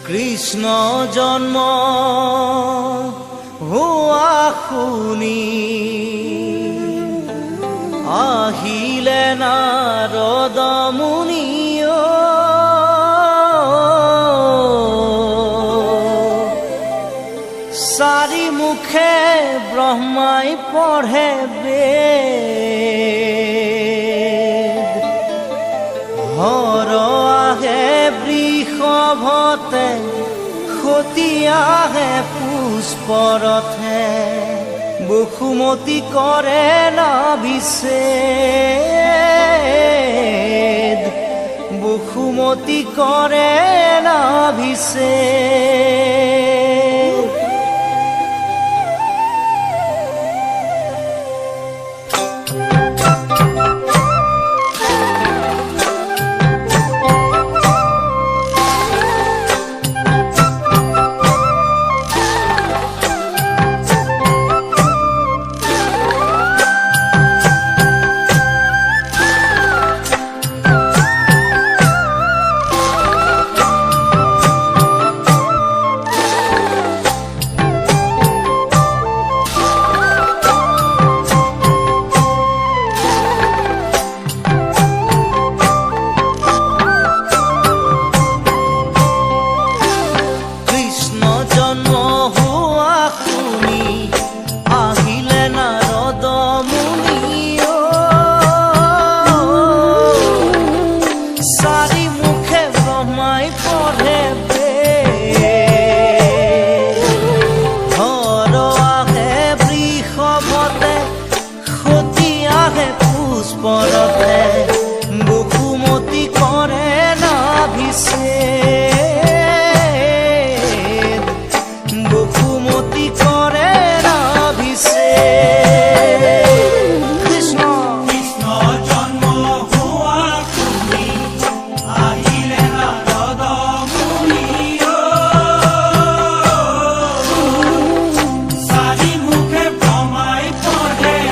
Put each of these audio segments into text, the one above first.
কৃষ্ণ জন্ম হোৱা শুনি আহিলে নাৰদ মুনি চাৰি মুখে ব্ৰহ্মাই পঢ়ে বেদ হৰ আহে বৃষভতে সতী আহে পুষ্পৰথে বসুমতী কৰে নাভিষেদ বসুমতী কৰে নাভিষেদ বসুমতী কৰে নাভিষেদ বসুমতী কৰে নাভিষেদ কৃষ্ণ কৃষ্ণ জন্ম হোৱা শুনি আহিলে নাৰদ মুনি চাৰি মুখে ব্ৰহ্মাই পঢ়ে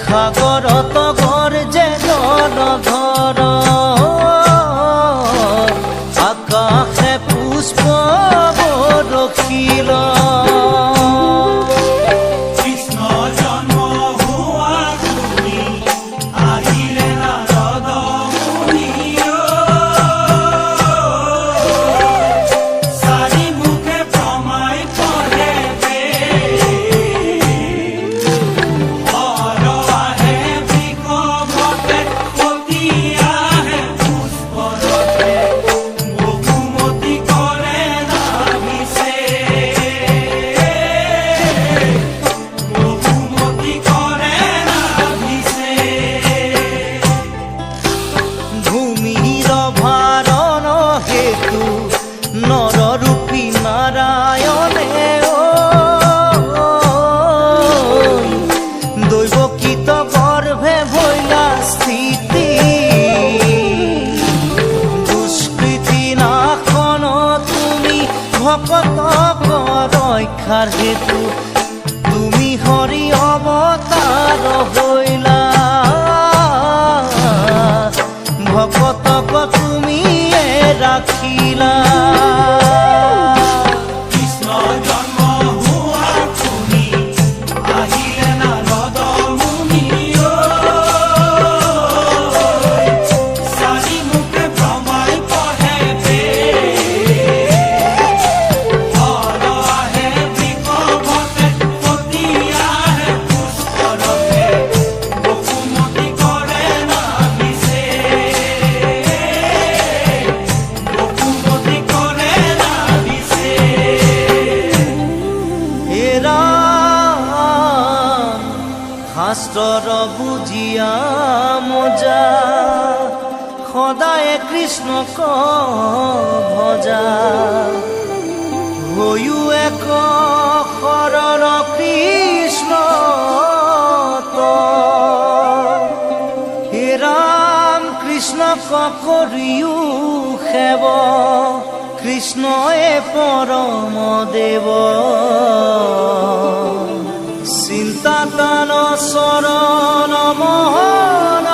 সাগৰত গৰ্জে জলধৰ আকাশে পুষ্প বৰষিল কৃষ্ণ জন্ম হোৱা শুনি আহিলে নাৰদ মুনি চাৰি মুখে ব্ৰহ্মাই পঢ়ে নৰৰূপী নাৰায়ণে দৈৱকীত গৰ্ভে ভৈলা স্থিতি দুষ্কৃতি নাশন তুমি ভকতক ৰক্ষাৰ হেতু তুমি হৰি অৱতাৰ হৈলা ভকতক তুমি ৰাখিলা কৃষ্ণ ঈশ্বৰ বুজিয়া মজা সদায় কৃষ্ণক ভজা হৈও এক শৰণ কৃষ্ণ হে ৰাম কৃষ্ণক কৰিও সেৱ কৃষ্ণয়ে পৰম দেৱ চিন্তাতান চৰণ মহন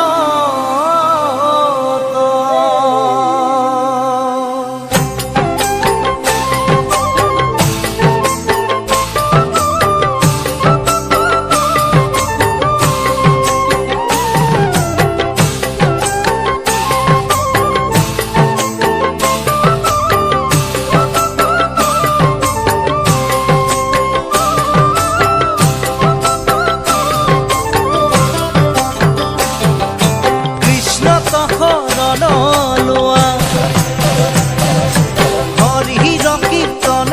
লোৱা হৰি কীৰ্তন